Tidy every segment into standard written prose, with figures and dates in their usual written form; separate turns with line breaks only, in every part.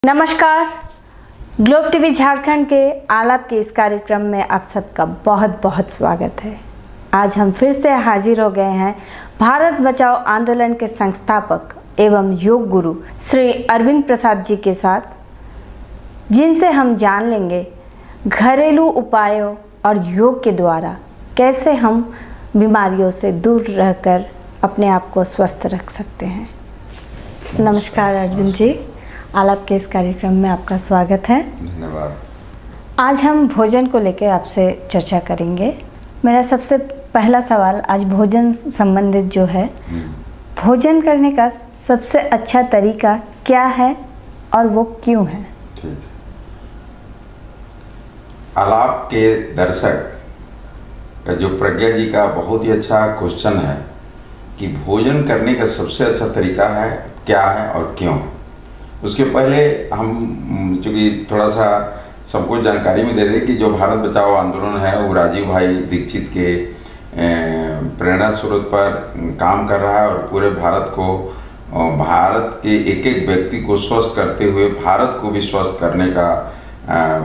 नमस्कार। Globe TV Jharkhand के आलाप के इस कार्यक्रम में आप सबका बहुत बहुत स्वागत है। आज हम फिर से हाजिर हो गए हैं भारत बचाओ आंदोलन के संस्थापक एवं योग गुरु श्री अरविंद प्रसाद जी के साथ, जिनसे हम जान लेंगे घरेलू उपायों और योग के द्वारा कैसे हम बीमारियों से दूर रहकर अपने आप को स्वस्थ रख सकते हैं। नमस्कार अरविंद जी, आलाप के इस कार्यक्रम में आपका स्वागत है।
धन्यवाद।
आज हम भोजन को लेकर आपसे चर्चा करेंगे। मेरा सबसे पहला सवाल आज भोजन संबंधित जो है, भोजन करने का सबसे अच्छा तरीका क्या है और वो क्यों है?
ठीक। आलाप के दर्शक का जो प्रज्ञा जी का बहुत ही अच्छा क्वेश्चन है कि भोजन करने का सबसे अच्छा तरीका है क्या है और क्यों है। उसके पहले हम चूँकि थोड़ा सा सबको जानकारी में दे दें कि जो भारत बचाओ आंदोलन है वो राजीव भाई दीक्षित के प्रेरणा स्रोत पर काम कर रहा है और पूरे भारत को, भारत के एक एक व्यक्ति को स्वस्थ करते हुए भारत को भी स्वस्थ करने का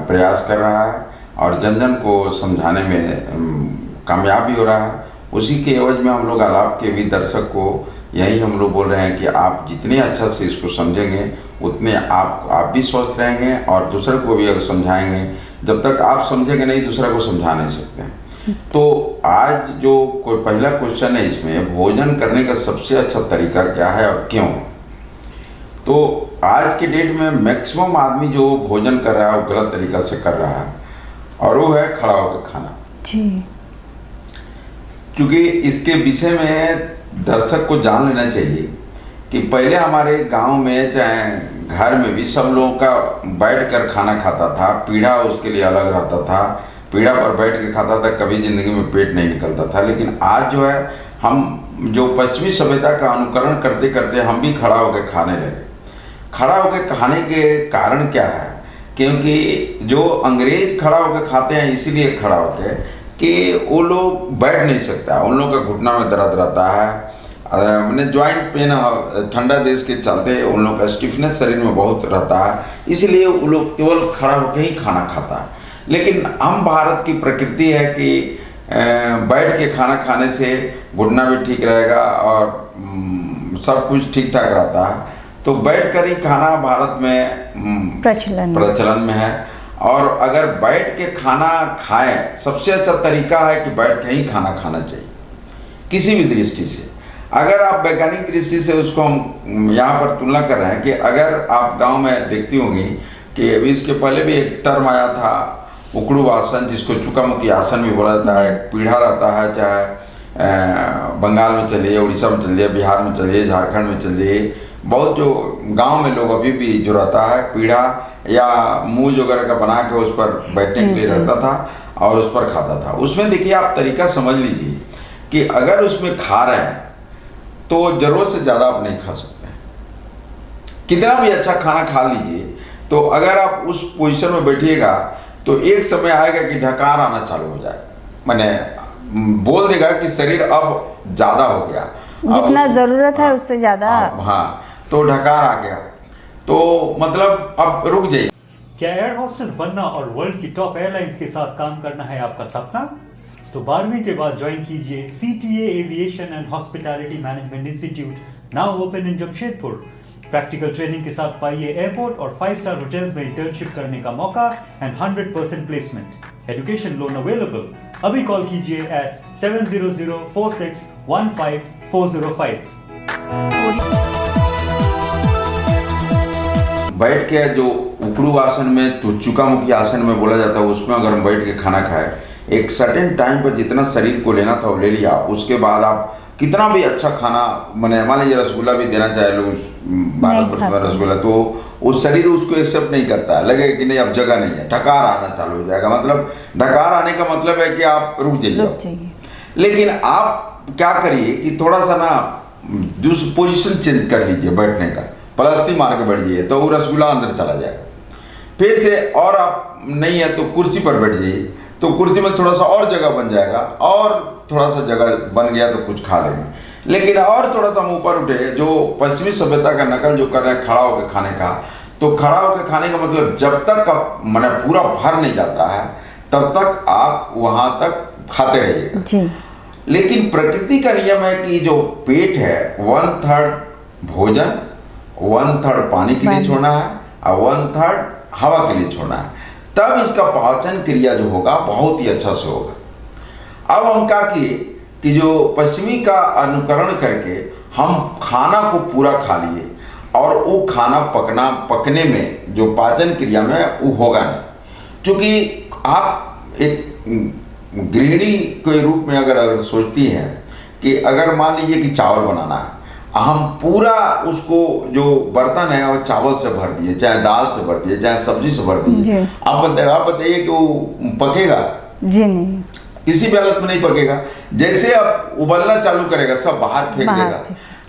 प्रयास कर रहा है और जन जन को समझाने में कामयाब भी हो रहा है। उसी के एवज में हम लोग आलाप के भी दर्शक को यही हम लोग बोल रहे हैं कि आप जितने अच्छा से इसको समझेंगे उतने आप भी स्वस्थ रहेंगे और दूसरे को भी अगर समझाएंगे, जब तक आप समझेंगे नहीं दूसरे को समझा नहीं सकते। तो आज जो कोई पहला क्वेश्चन है इसमें, भोजन करने का सबसे अच्छा तरीका क्या है और क्यों। तो आज के डेट में मैक्सिमम आदमी जो भोजन कर रहा है वो गलत तरीका से कर रहा है और वो है खड़ा होकर खाना जी। क्योंकि इसके विषय में दर्शक को जान लेना चाहिए कि पहले हमारे गांव में चाहे घर में भी सब लोगों का बैठ कर खाना खाता था। पीढ़ा उसके लिए अलग रहता था, पीढ़ा पर बैठ कर खाता था, कभी ज़िंदगी में पेट नहीं निकलता था। लेकिन आज जो है हम जो पश्चिमी सभ्यता का अनुकरण करते करते हम भी खड़ा होकर खाने लगे। खड़ा होकर खाने के कारण क्या है? क्योंकि जो अंग्रेज खड़ा होकर खाते हैं इसीलिए खड़ा होकर कि वो लोग बैठ नहीं सकता, उन लोगों का घुटना में दर्द रहता है, मैंने ज्वाइंट पेन, ठंडा देश के चलते उन लोगों का स्टिफनेस शरीर में बहुत रहता है, इसलिए वो लोग केवल खड़ा होकर ही खाना खाता है। लेकिन हम भारत की प्रकृति है कि बैठ के खाना खाने से घुटना भी ठीक रहेगा और सब कुछ ठीक ठाक रहता है। तो बैठ कर ही खाना भारत में प्रचलन में है। और अगर बैठ के खाना खाएं, सबसे अच्छा तरीका है कि बैठ के ही खाना खाना चाहिए किसी भी दृष्टि से। अगर आप वैज्ञानिक दृष्टि से उसको हम यहाँ पर तुलना कर रहे हैं कि अगर आप गांव में देखती होंगी कि अभी इसके पहले भी एक टर्म आया था उकड़ू आसन, जिसको चुकामुखी आसन भी बोला जाता है। पीढ़ा रहता है, चाहे बंगाल में चलिए, उड़ीसा में चलिए, बिहार में चलिए, झारखंड में चलिए, बहुत जो गांव में लोग अभी भी जो रहता है पीढ़ा या मूज वगैरह का बना के उस पर बैठने के लिए रहता था और उस पर खाता था। उसमें देखिए आप तरीका समझ लीजिए कि अगर उसमें खा रहे हैं तो जरूरत से ज़्यादा आप नहीं खा सकते। कितना भी अच्छा खाना खा लीजिए, तो अगर आप उस पोजीशन में बैठिएगा तो एक समय आएगा कि ढकार आना चालू हो जाए, माने बोल देगा कि शरीर अब ज़्यादा हो गया,
जितना ज़रूरत है उससे ज़्यादा।
हाँ, तो ढकार आ गया, तो मतलब अब रुक जाइए।
क्या एयर होस्टेस बनना और वर्ल्ड की टॉप एयरलाइंस के साथ काम करना है आपका सपना? तो 12वीं के बाद ज्वाइन कीजिए CTA aviation and hospitality management institute, now open in Jamshedpur. Practical training के साथ पाइए एयरपोर्ट और 5-स्टार होटल्स में इंटर्नशिप करने का मौका and 100% placement. Education loan available. अभी कॉल कीजिए at 7004615
बैठ के जो उकड़ू आसन में तो चुकामुखी आसन में बोला जाता है, उसमें अगर हम बैठ के खाना खाए, एक सर्टेन टाइम पर जितना शरीर को लेना था वो ले लिया। उसके बाद आप कितना भी अच्छा खाना, मैंने मान लीजिए रसगुल्ला भी देना चाहे लोग, भारत में रसगुल्ला, तो उस शरीर उसको एक्सेप्ट नहीं करता है, लगे कि नहीं अब जगह नहीं है, ढकार आना चालू हो जाएगा। मतलब ढकार आने का मतलब है कि आप रुक जाइए। लेकिन आप क्या करिए कि थोड़ा सा ना दूसरी पोजीशन चेंज कर लीजिए बैठने का, पलस्ती मार के बैठ जाइए तो वो रसगुल्ला अंदर चला जाएगा। फिर से और आप नहीं है तो कुर्सी पर बैठ जाइए, तो कुर्सी में थोड़ा सा और जगह बन जाएगा और थोड़ा सा जगह बन गया तो कुछ खा लेंगे। लेकिन और थोड़ा सा हम ऊपर उठे, जो पश्चिमी सभ्यता का नकल जो कर रहे हैं खड़ा होकर खाने का, तो खड़ा होकर खाने का मतलब जब तक आप मैंने पूरा भर नहीं जाता है तब तक आप वहां तक खाते रहिएगा
जी।
लेकिन प्रकृति का नियम है कि जो पेट है 1/3 भोजन 1/3 पानी के लिए छोड़ना है और 1/3 हवा के लिए छोड़ना है, तब इसका पाचन क्रिया जो होगा बहुत ही अच्छा से होगा। अब हम क्या किए कि जो पश्चिमी का अनुकरण करके हम खाना को पूरा खा लिए और वो खाना पकने में जो पाचन क्रिया में वो होगा नहीं, क्योंकि आप एक गृहिणी के रूप में अगर सोचती हैं कि अगर मान लीजिए कि चावल बनाना है, हम पूरा उसको जो बर्तन है वो चावल से भर दिए, चाहे दाल से भर दिए, चाहे सब्जी से भर दिए, आप बताइए कि वो पकेगा?
जी नहीं,
किसी भी हालत में नहीं पकेगा। जैसे अब उबलना चालू करेगा सब बाहर फेंक देगा।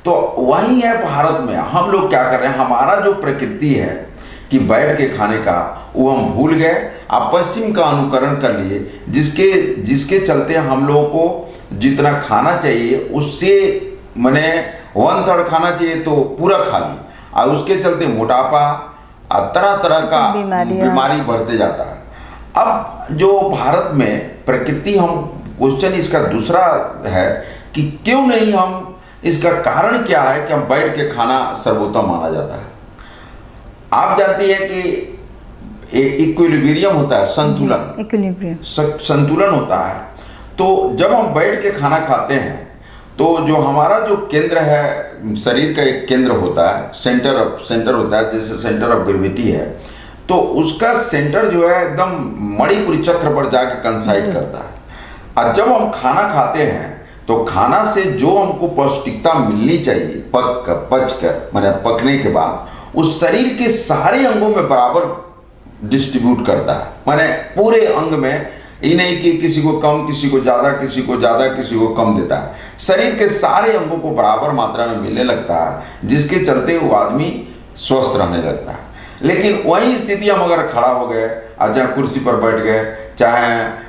तो वही है भारत में, हम लोग क्या कर रहे हैं, हमारा जो प्रकृति है कि बैठ के खाने का वो हम भूल गए, आप पश्चिम का अनुकरण कर लिए, जिसके चलते हम लोगों को जितना खाना चाहिए उससे मैंने 1/3 खाना चाहिए तो पूरा खा ली, और उसके चलते मोटापा और तरह तरह का बीमारी बढ़ते जाता है। अब जो भारत में प्रकृति, हम क्वेश्चन इसका दूसरा है कि क्यों नहीं हम, इसका कारण क्या है कि हम बैठ के खाना सर्वोत्तम माना जाता है। आप जानती हैं कि एक इक्विलिब्रियम होता है, संतुलन, संतुलन होता है। तो जब हम बैठ के खाना खाते हैं तो जो हमारा जो केंद्र है, शरीर का एक केंद्र होता है, सेंटर होता है, जैसे सेंटर ऑफ ग्रेविटी है, तो उसका सेंटर जो है एकदम मणिपुरी चक्र पर जाके कंसाइड करता है। और जब हम खाना खाते हैं तो खाना से जो हमको पौष्टिकता मिलनी चाहिए पचकर मैंने पकने के बाद उस शरीर के सारे अंगों में बराबर डिस्ट्रीब्यूट करता है, माने पूरे अंग में, ये नहीं कि किसी को कम, किसी को ज़्यादा, किसी को ज़्यादा, किसी को कम देता है। शरीर के सारे अंगों को बराबर मात्रा में मिलने लगता है, जिसके चलते वो आदमी स्वस्थ रहने लगता है। लेकिन वही स्थिति हम अगर खड़ा हो गए, चाहे कुर्सी पर बैठ गए, चाहे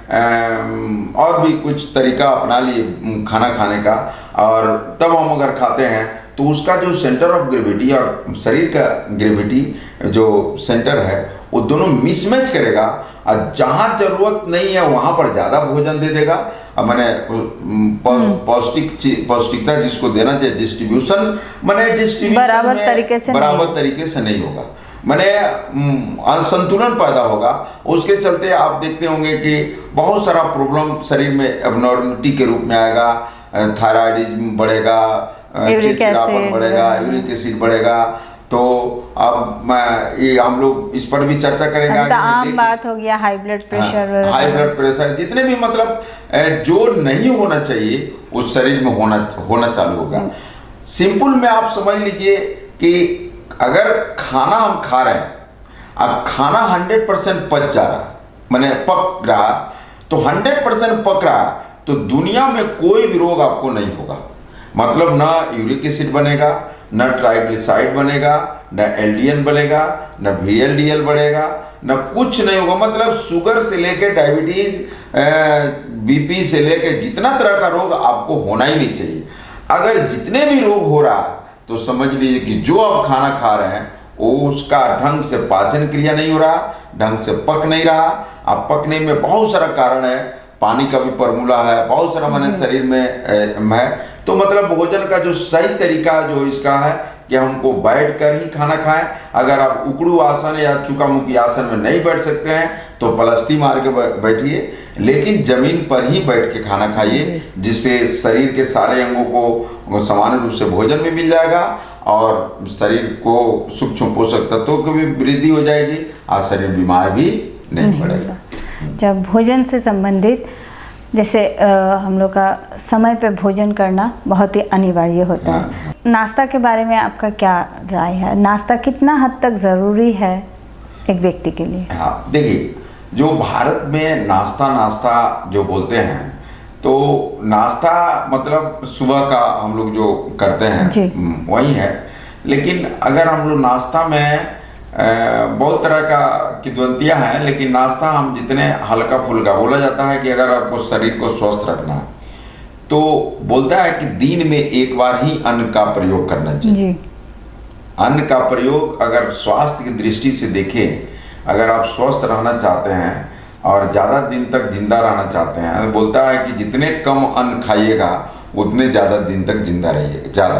और भी कुछ तरीका अपना लिए खाना खाने का, और तब हम अगर खाते हैं तो उसका जो सेंटर ऑफ ग्रेविटी और शरीर का ग्रेविटी जो सेंटर है वो दोनों मिसमैच करेगा, और जहाँ जरूरत नहीं है वहाँ पर ज़्यादा भोजन दे देगा। मैंने पौष्टिकता जिसको देना चाहिए, डिस्ट्रीब्यूशन मैंने डिस्ट्रीब्यूशन बराबर तरीके से नहीं होगा, मैंने असंतुलन पैदा होगा। उसके चलते आप देखते होंगे कि बहुत सारा प्रॉब्लम शरीर में एबनॉर्मलिटी के रूप में आएगा, थायराइडिज्म बढ़ेगा, चिड़चिड़ापन बढ़ेगा, यूरिक एसिड बढ़ेगा। तो अब ये हम लोग इस पर भी चर्चा करेंगे।
तो आम बात हो गया high blood pressure,
high blood pressure, जितने भी मतलब जो नहीं होना चाहिए उस शरीर में होना चालू होगा। सिंपल में आप समझ लीजिए कि अगर खाना हम खा रहे हैं, अब खाना 100% पच जा रहा, मैंने पक रहा, तो 100% पक रहा, तो दुनिया में कोई भी रोग आपको नहीं होगा। मतलब ना यूरिक एसिड बनेगा, न ट्राइग्लिसराइड बनेगा, न एलडीएल बनेगा, न VLDL बढ़ेगा, न कुछ नहीं होगा। मतलब शुगर से लेके डायबिटीज, BP से लेके जितना तरह का रोग आपको होना ही नहीं चाहिए। अगर जितने भी रोग हो रहा है तो समझ लीजिए कि जो आप खाना खा रहे हैं वो उसका ढंग से पाचन क्रिया नहीं हो रहा, ढंग से पक नहीं रहा। अब पकने में बहुत सारा कारण है, पानी का भी फॉर्मूला है, बहुत सारा मैंने शरीर में है। तो मतलब भोजन का जो सही तरीका जो इसका है कि हमको बैठ कर ही खाना खाएं। अगर आप उकड़ू आसन या चुकामुखी आसन में नहीं बैठ सकते हैं तो पलस्ती मार के बैठिए, लेकिन जमीन पर ही बैठ के खाना खाइए, जिससे शरीर के सारे अंगों को समान रूप से भोजन भी मिल जाएगा और शरीर को सूक्ष्म पोषक तत्वों की भी वृद्धि हो जाएगी और शरीर बीमार भी नहीं पड़ेगा।
जब भोजन से संबंधित जैसे हम लोग का समय पे भोजन करना बहुत ही अनिवार्य होता है। नाश्ता के बारे में आपका क्या राय है? नाश्ता कितना हद तक ज़रूरी है एक व्यक्ति के लिए?
हाँ, देखिए, जो भारत में नाश्ता जो बोलते हैं, तो नाश्ता मतलब सुबह का हम लोग जो करते हैं वही है। लेकिन अगर हम लोग नाश्ता में बहुत तरह का किद्वंतियाँ हैं, लेकिन नाश्ता हम जितने हल्का फुल्का, बोला जाता है कि अगर आपको शरीर को स्वस्थ रखना है तो बोलता है कि दिन में एक बार ही अन्न का प्रयोग करना चाहिए। अन्न का प्रयोग अगर स्वास्थ्य की दृष्टि से देखें, अगर आप स्वस्थ रहना चाहते हैं और ज़्यादा दिन तक जिंदा रहना चाहते हैं, तो बोलता है कि जितने कम अन्न खाइएगा उतने ज़्यादा दिन तक जिंदा रहिएगा ज़्यादा।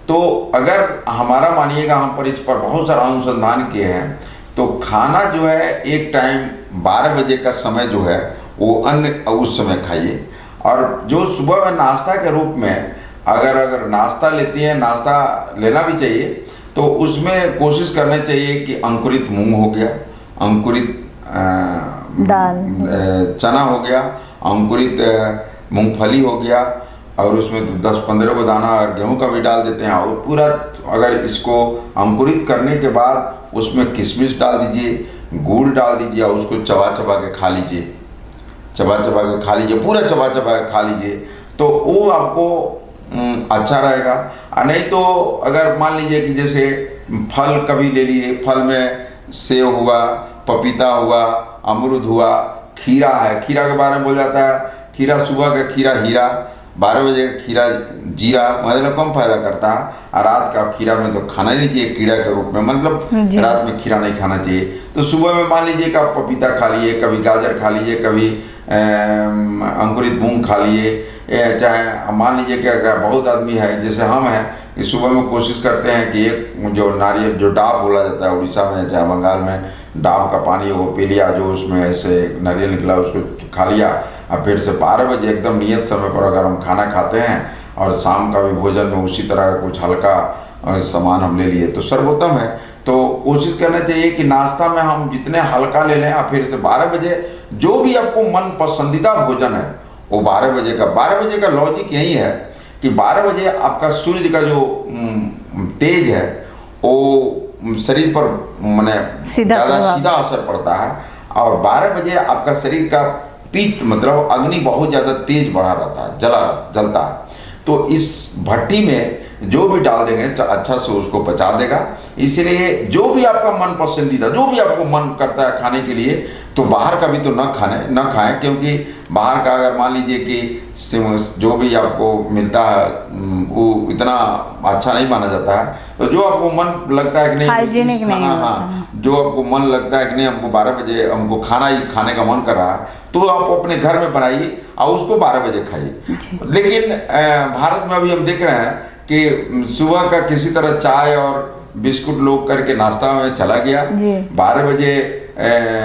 तो अगर हमारा मानिएगा, हम पर इस पर बहुत सारा अनुसंधान किए हैं, तो खाना जो है एक टाइम 12 बजे का समय जो है वो अन्न उस समय खाइए। और जो सुबह में नाश्ता के रूप में अगर नाश्ता लेती हैं, नाश्ता लेना भी चाहिए, तो उसमें कोशिश करना चाहिए कि अंकुरित मूंग हो गया, अंकुरित
दाल,
चना हो गया, अंकुरित मूंगफली हो गया, और उसमें 10-15 को दाना गेहूं का भी डाल देते हैं। और पूरा अगर इसको अंकुरित करने के बाद उसमें किशमिश डाल दीजिए, गुड़ डाल दीजिए और उसको चबा चबा के खा लीजिए, चबा चबा के खा लीजिए, पूरा चबा चबा के खा लीजिए, तो वो आपको अच्छा रहेगा। नहीं तो अगर मान लीजिए कि जैसे फल कभी ले लिए, फल में सेब हुआ, पपीता हुआ, अमरूद हुआ, खीरा है, खीरा के बारे में बोला जाता है खीरा सुबह का खीरा हीरा, 12 बजे का खीरा जीरा, मतलब कम फायदा करता है। और रात का खीरा में तो खाना ही नहीं चाहिए कीड़ा के रूप में, मतलब रात में खीरा नहीं खाना चाहिए। तो सुबह में मान लीजिए कि आप पपीता खा लिए, कभी गाजर खा लीजिए, कभी अंकुरित मूंग खा लिए, चाहे मान लीजिए कि अगर बहुत आदमी है जैसे हम हैं कि सुबह में कोशिश करते हैं कि एक जो नारियल, जो डाब बोला जाता है उड़ीसा में चाहे बंगाल में, डाब का पानी वो पी लिया, जो उसमें से नारियल निकला उसको खा लिया। और फिर से 12 बजे एकदम नियत समय पर अगर हम खाना खाते हैं और शाम का भी भोजन में उसी तरह का कुछ हल्का सामान हम ले लिए तो सर्वोत्तम है। तो कोशिश करना चाहिए कि नाश्ता में हम जितने हल्का ले लें, और फिर से 12 बजे जो भी आपको मन पसंदीदा भोजन है वो 12 बजे का। 12 बजे का लॉजिक यही है कि 12 बजे आपका सूर्य का जो तेज है वो शरीर पर माने ज़्यादा सीधा असर पड़ता है, और 12 बजे आपका शरीर का पित्त मतलब अग्नि बहुत ज़्यादा तेज बढ़ा रहता है, जलता है। तो इस भट्टी में जो भी डाल देंगे अच्छा से उसको पचा देगा। इसलिए जो भी आपका मन पसंदीदा, जो भी आपको मन करता है खाने के लिए, तो बाहर का भी तो न खाएं, क्योंकि बाहर का अगर मान लीजिए कि जो भी आपको मिलता है वो इतना अच्छा नहीं माना जाता है। तो जो आपको मन लगता है कि नहीं
हाइजीनिक नहीं होता,
हाँ, जो आपको मन लगता है कि नहीं हमको 12 बजे हमको खाना ही खाने का मन कर रहा है, तो आप अपने घर में बनाइए और उसको 12 बजे खाइए। लेकिन भारत में अभी हम देख रहे हैं कि सुबह का किसी तरह चाय और बिस्कुट लोग करके नाश्ता में चला गया, 12 बजे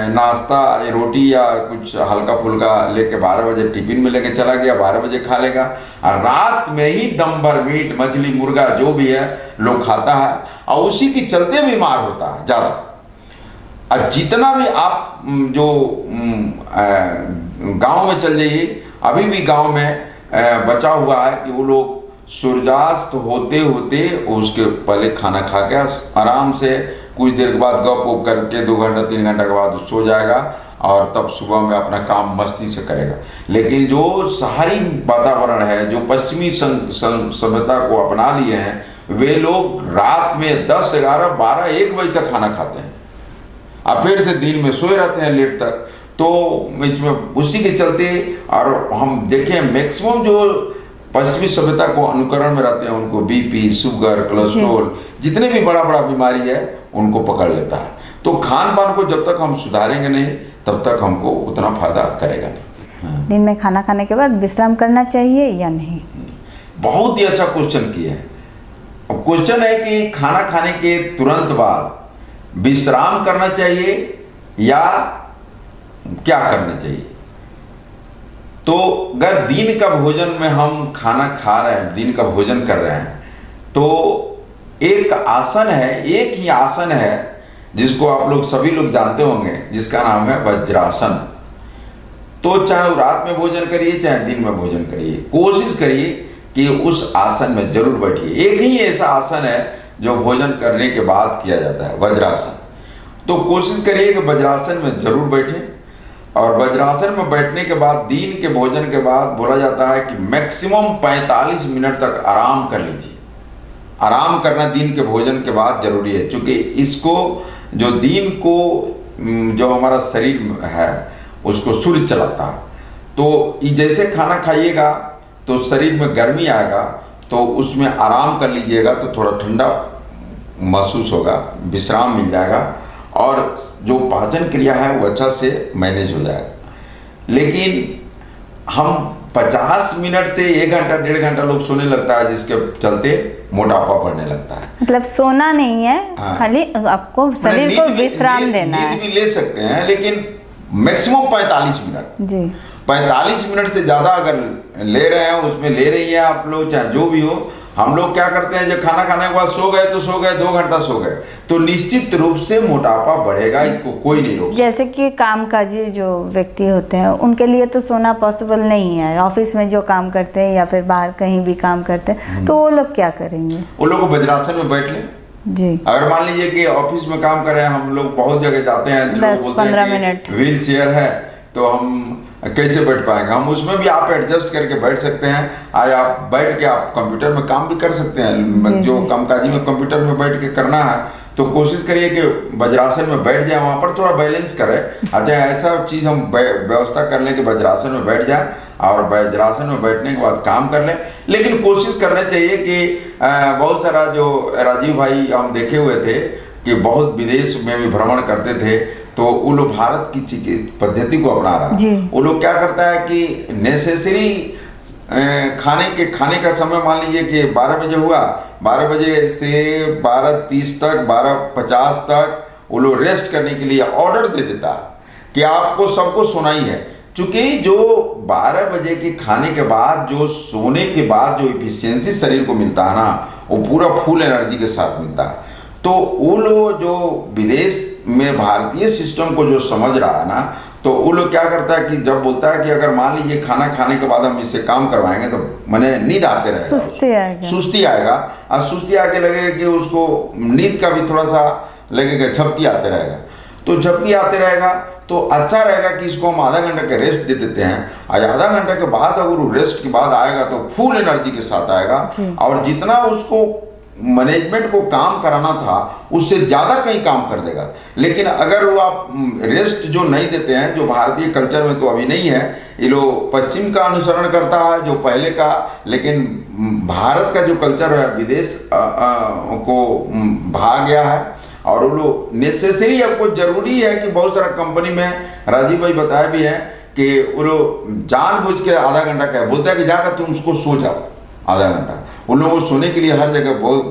नाश्ता रोटी या कुछ हल्का फुल्का लेके 12 बजे टिफिन में लेके चला गया, 12 बजे खा लेगा, और रात में ही दम भर मीट मछली मुर्गा जो भी है लोग खाता है, और उसी के चलते बीमार होता है ज़्यादा। और जितना भी आप जो गांव में चल जाइए, अभी भी गांव में बचा हुआ है कि वो लोग सूर्यास्त होते होते उसके पहले खाना खा के आराम से कुछ देर के बाद गप वप करके 2 घंटा 3 घंटा के बाद सो जाएगा, और तब सुबह में अपना काम मस्ती से करेगा। लेकिन जो शहरी वातावरण है, जो पश्चिमी सभ्यता को अपना लिए हैं, वे लोग रात में 10, 11, 12, 1 बजे तक खाना खाते हैं और फिर से दिन में सोए रहते हैं लेट तक। तो इसमें उसी के चलते, और हम देखें मैक्सिमम जो पश्चिमी सभ्यता को अनुकरण में रहते हैं उनको बीपी, शुगर, कोलेस्ट्रॉल, जितने भी बड़ा बड़ा बीमारी है उनको पकड़ लेता है। तो खान पान को जब तक हम सुधारेंगे नहीं तब तक हमको उतना फायदा करेगा नहीं।
दिन में खाना खाने के बाद विश्राम करना चाहिए या नहीं?
बहुत ही अच्छा क्वेश्चन किया है। अब क्वेश्चन है कि खाना खाने के तुरंत बाद विश्राम करना चाहिए या क्या करना चाहिए। तो अगर दिन का भोजन में हम खाना खा रहे हैं, दिन का भोजन कर रहे हैं, तो एक आसन है, एक ही आसन है जिसको आप लोग सभी लोग जानते होंगे, जिसका नाम है वज्रासन। तो चाहे रात में भोजन करिए चाहे दिन में भोजन करिए, कोशिश करिए कि उस आसन में जरूर बैठिए। एक ही ऐसा आसन है जो भोजन करने के बाद किया जाता है, वज्रासन। तो कोशिश करिए कि वज्रासन में जरूर बैठे, और वज्रासन में बैठने के बाद दिन के भोजन के बाद बोला जाता है कि मैक्सिमम 45 मिनट तक आराम कर लीजिए। आराम करना दिन के भोजन के बाद जरूरी है, क्योंकि इसको जो दिन को जो हमारा शरीर है उसको सूर्य चलाता है। तो जैसे खाना खाइएगा तो शरीर में गर्मी आएगा, तो उसमें आराम कर लीजिएगा तो थोड़ा ठंडा महसूस होगा, विश्राम मिल जाएगा और जो पाचन क्रिया है वो अच्छा से मैनेज हो जाएगा। लेकिन हम 50 मिनट से 1 घंटा 1.5 घंटा लोग सोने लगता है, जिसके चलते मोटापा बढ़ने लगता है।
मतलब सोना नहीं है,
हाँ।
खाली आपको शरीर को विश्राम देना है।
नींद भी ले सकते हैं, लेकिन मैक्सिमम 45 मिनट
जी
45 मिनट से ज़्यादा अगर ले रहे हैं, उसमें ले रही है आप लोग, चाहे जो भी हो। हम लोग क्या करते हैं, जब खाना खाने के बाद सो गए तो सो गए, 2 घंटा सो गए, तो निश्चित रूप से मोटापा बढ़ेगा, इसको कोई नहीं रोक सकता।
जैसे कि कामकाजी जो व्यक्ति होते हैं उनके लिए तो सोना पॉसिबल नहीं है, ऑफिस में जो काम करते हैं या फिर बाहर कहीं भी काम करते हैं, तो वो लोग क्या करेंगे?
वो लोग वज्रासन में बैठ लें।
जी
अगर मान लीजिए कि ऑफिस में काम कर रहे हैं, हम लोग बहुत जगह जाते हैं, लोग
10-15 मिनट
व्हील चेयर है तो हम कैसे बैठ पाएंगे? हम उसमें भी आप एडजस्ट करके बैठ सकते हैं। आज आप बैठ के आप कंप्यूटर में काम भी कर सकते हैं, जो कामकाजी में कंप्यूटर में बैठ के करना है तो कोशिश करिए कि वज्रासन में बैठ जाए, वहाँ पर थोड़ा बैलेंस करें। अच्छा, ऐसा चीज़ हम व्यवस्था कर लें कि वज्रासन में बैठ जाए और वज्रासन में बैठने के बाद काम कर लें। लेकिन कोशिश करना चाहिए कि बहुत सारा जो राजीव भाई हम देखे हुए थे कि बहुत विदेश में भी भ्रमण करते थे, तो वो लोग भारत की चिकित्सा पद्धति को अपना रहा है। वो लोग क्या करता है कि नेसेसरी खाने का समय मान लीजिए कि 12 बजे हुआ, 12 बजे से 12:30 तक, 12:50 तक वो लोग रेस्ट करने के लिए ऑर्डर दे देता है कि आपको सबको सोना ही है। चूंकि जो 12 बजे के खाने के बाद जो सोने के बाद जो इफिशियंसी शरीर को मिलता है ना, वो पूरा फुल एनर्जी के साथ मिलता है। तो वो लोग जो विदेश में भारतीय सिस्टम को जो समझ रहा है ना, तो वो लोग क्या करता है कि जब बोलता है कि अगर मान लीजिए खाना खाने के बाद हम इससे काम करवाएंगे तो मैंने नींद आते रहेगा, सुस्ती आएगा और सुस्ती आके लगेगा कि उसको नींद का भी थोड़ा सा लगेगा, झपकी आते रहेगा। तो झपकी आते रहेगा तो अच्छा रहेगा कि इसको हम आधा घंटा का रेस्ट दे देते हैं। और आधा घंटा के बाद अगर वो रेस्ट के बाद आएगा तो फुल एनर्जी के साथ आएगा और जितना उसको मैनेजमेंट को काम कराना था उससे ज़्यादा कहीं काम कर देगा। लेकिन अगर वो आप रेस्ट जो नहीं देते हैं, जो भारतीय कल्चर में तो अभी नहीं है, ये लोग पश्चिम का अनुसरण करता है जो पहले का, लेकिन भारत का जो कल्चर है विदेश को भाग गया है। और वो लोग नेसेसरी, आपको जरूरी है कि बहुत सारा कंपनी में राजीव भाई बताया भी है कि वो लोग जानबूझ के आधा घंटा क्या बोलते हैं कि जाकर तुम उसको सो जाओ आधा घंटा। उन लोगों को सोने के लिए हर जगह बहुत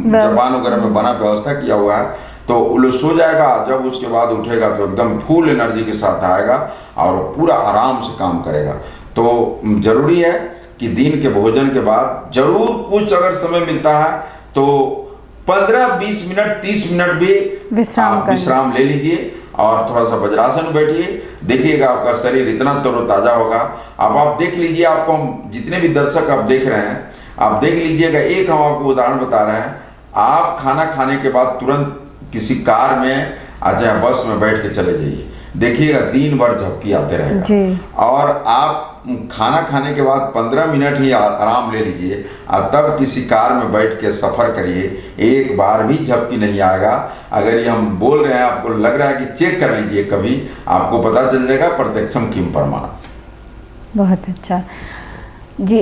जापान वगैरह में बना व्यवस्था किया हुआ है, तो वो लोग सो जाएगा। जब उसके बाद उठेगा तो एकदम फुल एनर्जी के साथ आएगा और पूरा आराम से काम करेगा। तो जरूरी है कि दिन के भोजन के बाद जरूर कुछ अगर समय मिलता है तो 15-20 मिनट 30 मिनट भी विश्राम ले लीजिए और थोड़ा सा वज्रासन में बैठिए। देखिएगा आपका शरीर इतना तरोताजा होगा। अब आप देख लीजिए, आपको हम जितने भी दर्शक आप देख रहे हैं, आप देख लीजिएगा। एक हम आपको उदाहरण बता रहे हैं, आप खाना खाने के बाद तुरंत किसी कार में या बस में बैठ के चले जाइए, देखिएगा दिन भर झपकी आते रहेगा। और आप खाना खाने के बाद 15 मिनट ही आराम ले लीजिए और तब किसी कार में बैठ के सफ़र करिए, एक बार भी झपकी नहीं आएगा। अगर ये हम बोल रहे हैं, आपको लग रहा है कि चेक कर लीजिए, कभी आपको पता चल जाएगा प्रत्यक्षम किम प्रमाण। बहुत
अच्छा जी।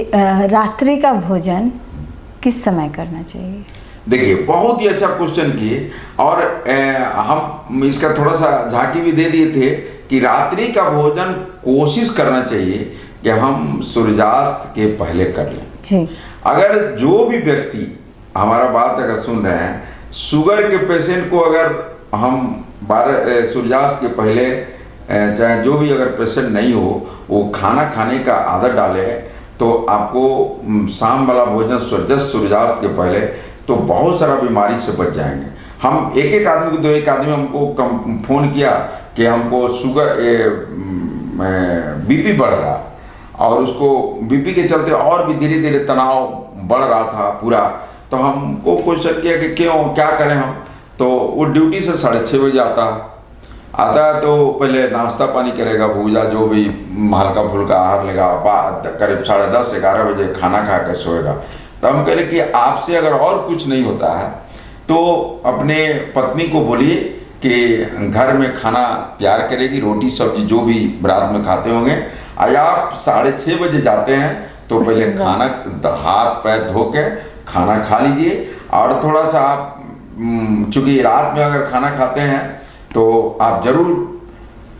रात्रि का भोजन किस समय करना चाहिए?
देखिए, बहुत ही अच्छा क्वेश्चन किए और हम इसका थोड़ा सा झांकी भी दे दिए थे कि रात्रि का भोजन कोशिश करना चाहिए कि हम सूर्यास्त के पहले कर लें जी। अगर जो भी व्यक्ति हमारा बात अगर सुन रहे हैं, शुगर के पेशेंट को अगर हम सूर्यास्त के पहले, चाहे जो भी अगर पेशेंट नहीं हो, वो खाना खाने का आदत डाले तो आपको शाम वाला भोजन सूर्यास्त के पहले तो बहुत सारा बीमारी से बच जाएंगे। हम एक आदमी को, 2 आदमी हमको फ़ोन किया कि हमको शुगर बीपी बढ़ रहा और उसको बीपी के चलते और भी धीरे धीरे तनाव बढ़ रहा था पूरा। तो हमको क्वेश्चन किया कि क्यों, क्या करें हम। तो वो ड्यूटी से 6:30 बजे आता है तो पहले नाश्ता पानी करेगा, भूजा जो भी हल्का फुल्का आहार लेगा, करीब 10:30-11 बजे खाना खा कर सोएगा। तो हम कह रहे कि आपसे अगर और कुछ नहीं होता है तो अपने पत्नी को बोलिए कि घर में खाना तैयार करेगी, रोटी सब्जी जो भी रात में खाते होंगे। आज आप 6:30 बजे जाते हैं तो पहले खाना हाथ पैर धो के खाना खा लीजिए और थोड़ा सा आप चूंकि रात में अगर खाना खाते हैं तो आप जरूर,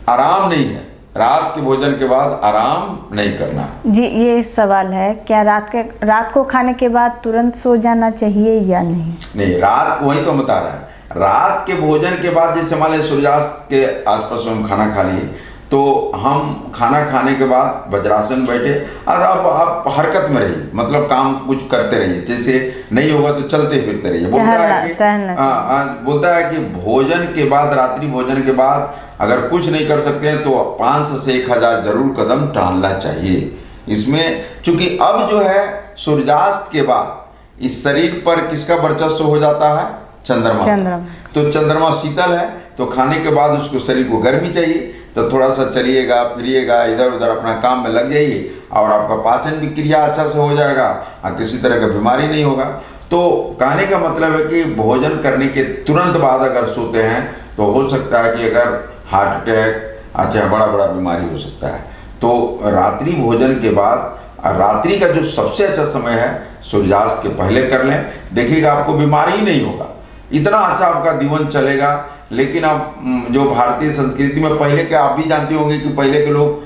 आराम नहीं है, रात के भोजन के बाद आराम नहीं करना।
जी, ये सवाल है, क्या रात को खाने के बाद तुरंत सो जाना चाहिए या नहीं?
नहीं, रात, वही तो बता रहे हैं, रात के भोजन के बाद जैसे मान लीजिए सूर्यास्त के आसपास में हम खाना खा लिए, तो हम खाना खाने के बाद वज्रासन बैठे और आप हरकत में रहिए, मतलब काम कुछ करते रहिए, जैसे नहीं होगा तो चलते फिरते रहिए। बोलता है कि भोजन के बाद, रात्रि भोजन के बाद अगर कुछ नहीं कर सकते हैं तो 500 से 1000 जरूर कदम टहलना चाहिए। इसमें चूंकि अब जो है सूर्यास्त के बाद इस शरीर पर किसका वर्चस्व हो जाता है? चंद्रमा। तो चंद्रमा शीतल है, तो खाने के बाद उसको शरीर को गर्मी चाहिए, तो थोड़ा सा चलिएगा, फिरिएगा, इधर उधर अपना काम में लग जाइए और आपका पाचन भी क्रिया अच्छा से हो जाएगा और किसी तरह का बीमारी नहीं होगा। तो कहने का मतलब है कि भोजन करने के तुरंत बाद अगर सोते हैं तो हो सकता है कि अगर हार्ट अटैक, अच्छा बड़ा बीमारी हो सकता है। तो रात्रि भोजन के बाद, रात्रि का जो सबसे अच्छा समय है सूर्यास्त के पहले कर लें, देखिएगा आपको बीमारी ही नहीं होगा, इतना अच्छा आपका जीवन चलेगा। लेकिन अब जो भारतीय संस्कृति में पहले के, आप भी जानते होंगे कि पहले के लोग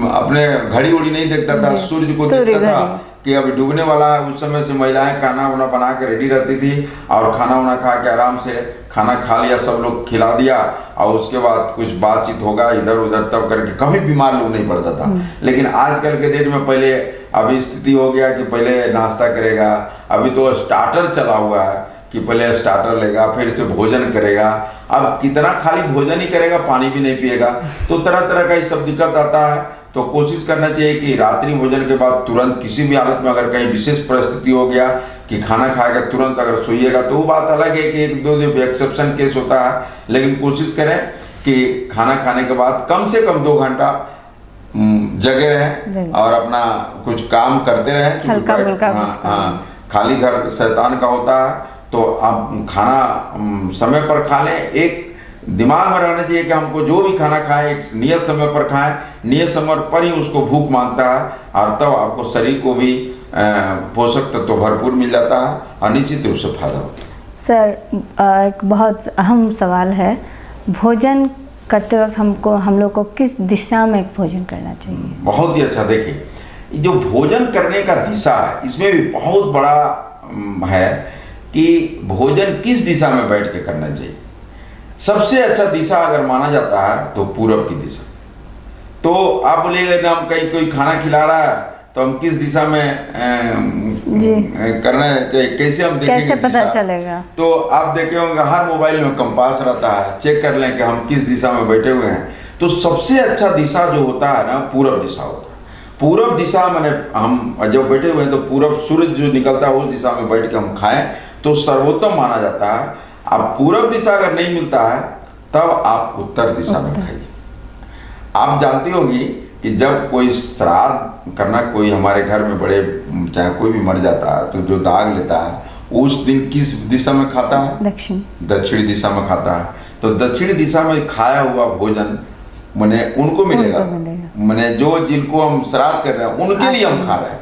अपने घड़ी उड़ी नहीं देखता था, सूर्य को देखता था कि अभी डूबने वाला है। उस समय से महिलाएं खाना वाना बना के रेडी रहती थी और खाना वाना खा के आराम से खाना खा लिया, सब लोग खिला दिया और उसके बाद कुछ बातचीत होगा इधर उधर, तब करके कभी बीमार लोग नहीं पड़ता था। लेकिन आजकल के डेट में पहले अभी स्थिति हो गया कि पहले नाश्ता करेगा, अभी तो स्टार्टर चला हुआ है कि पहले स्टार्टर लेगा फिर से भोजन करेगा। अब कितना खाली भोजन ही करेगा, पानी भी नहीं पिएगा, तो तरह तरह का ये सब दिक्कत आता है। तो कोशिश करना चाहिए कि रात्रि भोजन के बाद तुरंत किसी भी हालत में अगर कहीं विशेष परिस्थिति हो गया कि खाना खाएगा तुरंत अगर सोइएगा, तो वो बात अलग है कि एक दो जो एक्सेप्शन केस होता है, लेकिन कोशिश करें कि खाना खाने के बाद कम से कम 2 घंटा जगे रहें और अपना कुछ काम करते रहें।
हल्का फुल्का
खाली घर शैतान का होता है, तो आप खाना समय पर खा लें। एक दिमाग में रहना चाहिए कि हमको जो भी खाना खाएं एक नियत समय पर खाएं, नियत समय पर ही उसको भूख मांगता है और तब आपको शरीर को भी पोषक तत्व तो भरपूर मिल जाता है और निश्चित रूप से फायदा होता है।
सर, एक बहुत अहम सवाल है, भोजन करते वक्त हम लोग को किस दिशा में भोजन करना चाहिए?
बहुत ही अच्छा, देखिए जो भोजन करने का दिशा है इसमें भी बहुत बड़ा है कि भोजन किस दिशा में बैठ के करना चाहिए। सबसे अच्छा दिशा अगर माना जाता है तो पूरब की दिशा। तो आप बोलिएगा ना, हम कहीं कोई खाना खिला रहा है तो हम किस दिशा में करना चाहिए, कैसे हम देखेंगे,
कैसे पता चलेगा? तो
आप देखे होंगे हर मोबाइल में कंपास रहता है, चेक कर लें कि हम किस दिशा में बैठे हुए हैं। तो सबसे अच्छा दिशा जो होता है ना, पूरब दिशा होता है। पूरब दिशा माने हम जब बैठे हुए हैं तो पूरब सूरज जो निकलता है उस दिशा में बैठ के हम खाएं तो सर्वोत्तम माना जाता है। अब पूरब दिशा अगर नहीं मिलता है तब आप उत्तर दिशा में खाइए। आप जानती होंगी कि जब कोई श्राद्ध करना, कोई हमारे घर में बड़े चाहे कोई भी मर जाता है तो जो दाग लेता है उस दिन किस दिशा में खाता है? दक्षिण दिशा में खाता है। तो दक्षिण दिशा में खाया हुआ भोजन माने उनको मिलेगा, माने जो जिनको हम श्राद्ध कर रहे हैं उनके लिए हम खा रहे हैं,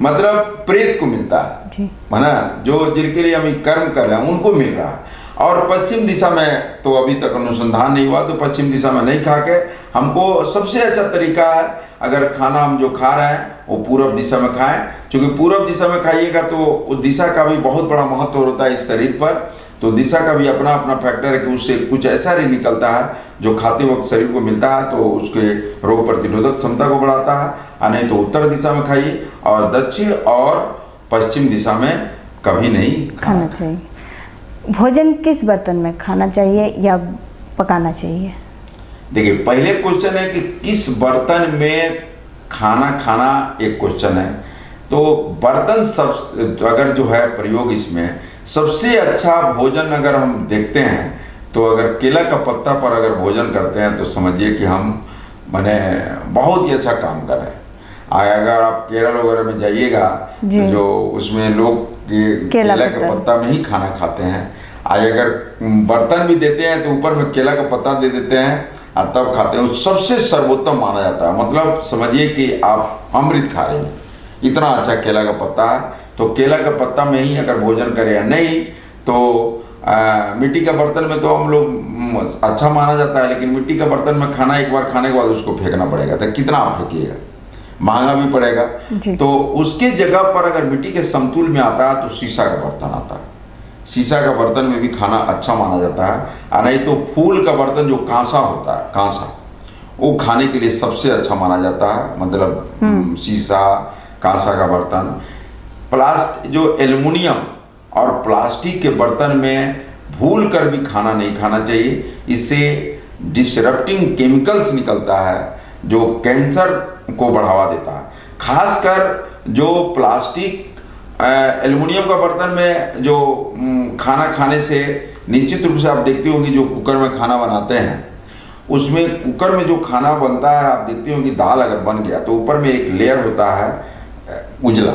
मतलब प्रेत को मिलता है ना, जो जिनके लिए हम कर्म कर रहे हैं उनको मिल रहा है। और पश्चिम दिशा में तो अभी तक अनुसंधान नहीं हुआ, तो पश्चिम दिशा में नहीं खा के हमको सबसे अच्छा तरीका है अगर खाना हम जो खा रहे हैं वो पूरब दिशा में खाएं। क्योंकि पूरब दिशा में खाइएगा तो उस दिशा का भी बहुत बड़ा महत्व होता है इस शरीर पर। तो दिशा का भी अपना अपना फैक्टर है कि उससे कुछ ऐसा नहीं निकलता है जो खाते वक्त शरीर को मिलता है तो उसके रोग प्रतिरोधक क्षमता को बढ़ाता है। नहीं तो उत्तर दिशा में खाइए और दक्षिण और पश्चिम दिशा में कभी नहीं खाना चाहिए।
भोजन किस बर्तन में खाना चाहिए या पकाना चाहिए?
देखिए, पहले क्वेश्चन है कि किस बर्तन में खाना एक क्वेश्चन है। तो बर्तन सब अगर जो है प्रयोग इसमें सबसे अच्छा भोजन अगर हम देखते हैं तो अगर केला का पत्ता पर अगर भोजन करते हैं तो समझिए कि हम माने बहुत ही अच्छा काम कर रहे हैं। अगर आप केरल वगैरह में जाइएगा तो जो उसमें लोग केला के पत्ता में ही खाना खाते हैं। अगर बर्तन भी देते हैं तो ऊपर में केला का पत्ता दे देते हैं और तब खाते हैं। सबसे सर्वोत्तम माना जाता है, मतलब समझिए कि आप अमृत खा रहे हैं, इतना अच्छा केला का पत्ता है। तो केला का पत्ता में ही अगर भोजन करें या नहीं तो मिट्टी का बर्तन में तो हम लोग अच्छा माना जाता है, लेकिन मिट्टी का बर्तन में खाना एक बार खाने के बाद उसको फेंकना पड़ेगा, तो कितना आप फेंकिएगा, महंगा भी पड़ेगा। तो उसके जगह पर अगर मिट्टी के समतुल में आता है तो शीशा का बर्तन आता है। शीशा का बर्तन में भी खाना अच्छा माना जाता है, और नहीं तो फूल का बर्तन जो कांसा होता है, कांसा, वो खाने के लिए सबसे अच्छा माना जाता है। मतलब शीशा, कांसा का बर्तन। जो एल्युमिनियम और प्लास्टिक के बर्तन में भूल कर भी खाना नहीं खाना चाहिए। इससे डिसरप्टिंग केमिकल्स निकलता है जो कैंसर को बढ़ावा देता है। खासकर जो प्लास्टिक एल्युमिनियम का बर्तन में जो खाना खाने से निश्चित रूप से आप देखते होंगे, जो कुकर में खाना बनाते हैं उसमें कुकर में जो खाना बनता है आप देखते होंगे, दाल अगर बन गया तो ऊपर में एक लेयर होता है उजला,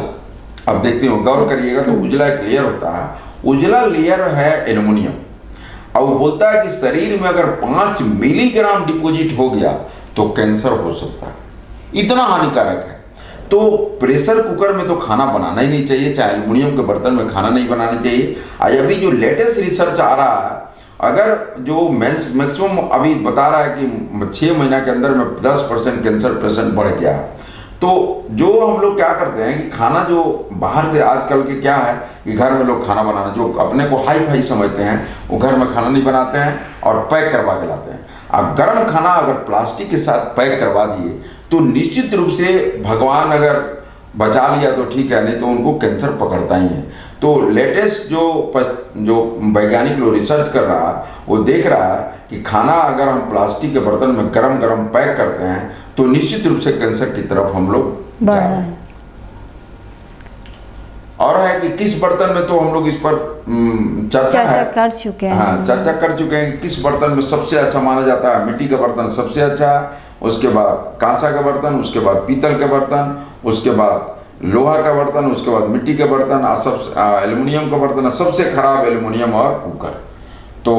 आप देखते हो, गौर करिएगा तो उजला एक लेयर होता है। उजला लेयर है एल्युमिनियम, और वो बोलता है कि शरीर में अगर 5 मिलीग्राम डिपॉजिट हो गया तो कैंसर हो सकता है, इतना हानिकारक है। तो प्रेशर कुकर में तो खाना बनाना ही नहीं चाहिए, चाहे एल्युमिनियम के बर्तन में खाना नहीं बनाना चाहिए। अभी जो लेटेस्ट रिसर्च आ रहा है, अगर जो मैक्सिमम अभी बता रहा है कि 6 महीना के अंदर में 10% कैंसर पेशेंट बढ़ गया है। तो जो हम लोग क्या करते हैं कि खाना जो बाहर से आजकल के क्या है कि घर में लोग खाना बनाना, जो अपने को हाई फाई समझते हैं, वो घर में खाना नहीं बनाते हैं और पैक करवा के लाते हैं। अब गर्म खाना अगर प्लास्टिक के साथ पैक करवा दिए तो निश्चित रूप से भगवान अगर बचा लिया तो ठीक है, नहीं तो उनको कैंसर पकड़ता ही है। तो लेटेस्ट जो वैज्ञानिक लोग रिसर्च कर रहा है वो देख रहा है कि खाना अगर हम प्लास्टिक के बर्तन में गरम गरम पैक करते हैं तो निश्चित रूप से कैंसर की तरफ हम लोग जा रहे हैं। और है कि किस बर्तन में, तो हम लोग इस पर चर्चा
कर चुके हैं।
हाँ, चर्चा कर चुके हैं कि किस बर्तन में सबसे अच्छा माना जाता है। मिट्टी का बर्तन सबसे अच्छा, उसके बाद कांसा का बर्तन, उसके बाद पीतल का बर्तन, उसके बाद लोहा का बर्तन, उसके बाद मिट्टी के बर्तन, एल्युमिनियम का बर्तन। सबसे खराब एल्युमिनियम और कुकर। तो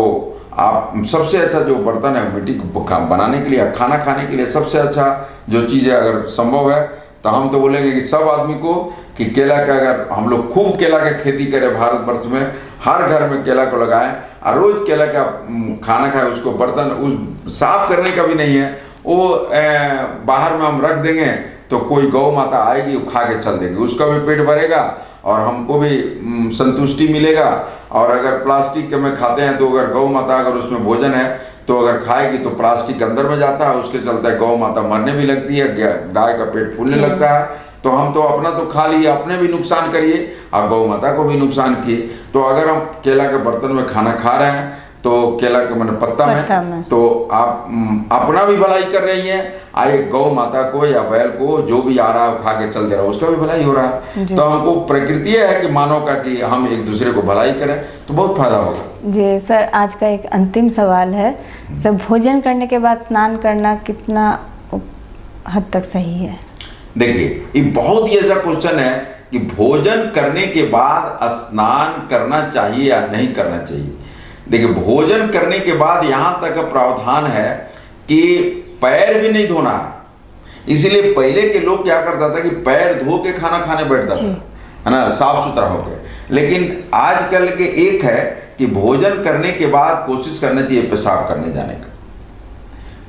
आप सबसे अच्छा जो बर्तन है मिट्टी को बनाने के लिए, खाना खाने के लिए सबसे अच्छा जो चीज़ है, अगर संभव है तो हम तो बोलेंगे कि सब आदमी को कि केला का, अगर हम लोग खूब केला का खेती करें भारतवर्ष में, हर घर में केला को लगाएं और रोज केला का खाना खाएं। उसको बर्तन उस साफ करने का भी नहीं है, वो बाहर में हम रख देंगे तो कोई गौ माता आएगी, वो खा के चल देगी, उसका भी पेट भरेगा और हमको भी संतुष्टि मिलेगा। और अगर प्लास्टिक के में खाते हैं तो अगर गौ माता अगर उसमें भोजन है तो अगर खाएगी तो प्लास्टिक अंदर में जाता है, उसके चलते गौ माता मरने भी लगती है, गाय का पेट फूलने लगता है। तो हम तो अपना तो खा लिए, अपने भी नुकसान करिए और गौ माता को भी नुकसान किए। तो अगर हम केला के बर्तन में खाना खा रहे हैं तो केला के मैंने पत्ता में तो आप अपना भी भलाई कर रही हैं, आए गौ माता को या बैल को जो भी आ रहा है खा के चल दे रहा है, उसका भी भलाई हो रहा है। तो हमको प्रकृति है कि मानव का कि हम एक दूसरे को भलाई करें तो बहुत फायदा होगा।
जी सर, आज का एक अंतिम सवाल है, सर भोजन करने के बाद स्नान करना कितना हद तक सही है?
देखिए, ये बहुत ही ऐसा क्वेश्चन है कि भोजन करने के बाद स्नान करना चाहिए या नहीं करना चाहिए। देखिए, भोजन करने के बाद यहाँ तक प्रावधान है कि पैर भी नहीं धोना है। इसलिए पहले के लोग क्या करता था कि पैर धो के खाना खाने बैठता था, है ना, साफ सुथरा होकर। लेकिन आजकल के एक है कि भोजन करने के बाद कोशिश करना चाहिए पेशाब करने जाने का,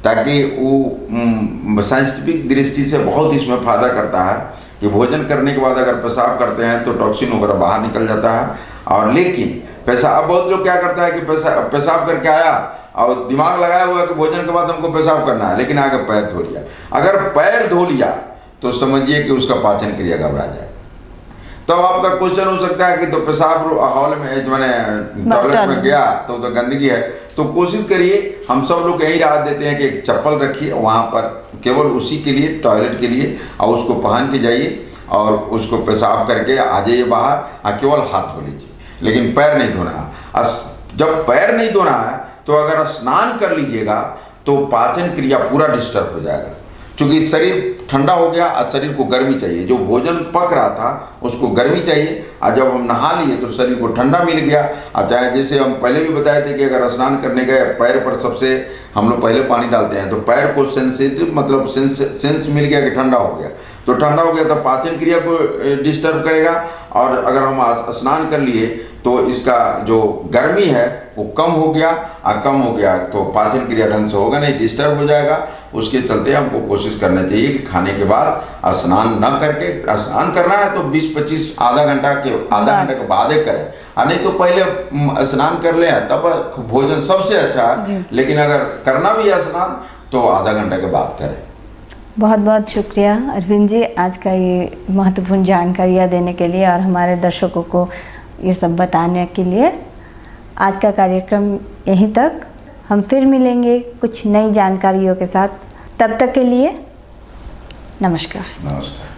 ताकि वो साइंटिफिक दृष्टि से बहुत इसमें फायदा करता है कि भोजन करने के बाद अगर पेशाब करते हैं तो टॉक्सिन वगैरह बाहर निकल जाता है। और लेकिन पेशाब, बहुत लोग क्या करता है कि पेशाब करके आया और दिमाग लगाया हुआ है कि भोजन के बाद हमको पेशाब करना है, लेकिन आगे पैर धो लिया। अगर पैर धो लिया तो समझिए कि उसका पाचन क्रिया घबरा जाए। तो आपका क्वेश्चन हो सकता है कि तो पेशाब हॉल में, मैंने टॉयलेट में गया तो गंदगी है, तो कोशिश करिए, हम सब लोग यही राय देते हैं कि एक चप्पल रखिए वहाँ पर, केवल उसी के लिए, टॉयलेट के लिए, और उसको पहन के जाइए और उसको पेशाब करके आ जाइए बाहर, और केवल हाथ धो लीजिए, लेकिन पैर नहीं धोना है। जब पैर नहीं धोना है तो अगर स्नान कर लीजिएगा तो पाचन क्रिया पूरा डिस्टर्ब हो जाएगा, क्योंकि शरीर ठंडा हो गया और शरीर को गर्मी चाहिए। जो भोजन पक रहा था उसको गर्मी चाहिए, और जब हम नहा लिए तो शरीर को ठंडा मिल गया। और चाहे जैसे हम पहले भी बताए थे कि अगर स्नान करने गए, पैर पर सबसे हम लोग पहले पानी डालते हैं तो पैर को सेंसिटिव, मतलब सेंस मिल गया कि ठंडा हो गया, तो ठंडा हो गया तो पाचन क्रिया को डिस्टर्ब करेगा, और अगर हम स्नान कर लिए तो इसका जो गर्मी है वो कम हो गया, और कम हो गया तो पाचन क्रिया ढंग से होगा नहीं, डिस्टर्ब हो जाएगा। उसके चलते हमको कोशिश करना चाहिए कि खाने के बाद स्नान न करके, स्नान करना है तो 20-25 आधा घंटे के बाद ही करें, और नहीं तो पहले स्नान कर ले तब भोजन सबसे अच्छा है। लेकिन अगर करना भी है स्नान तो आधा घंटे के बाद करें।
बहुत बहुत शुक्रिया अरविंद जी, आज का ये महत्वपूर्ण जानकारियाँ देने के लिए और हमारे दर्शकों को ये सब बताने के लिए। आज का कार्यक्रम यहीं तक, हम फिर मिलेंगे कुछ नई जानकारियों के साथ। तब तक के लिए नमस्कार।
नमस्कार।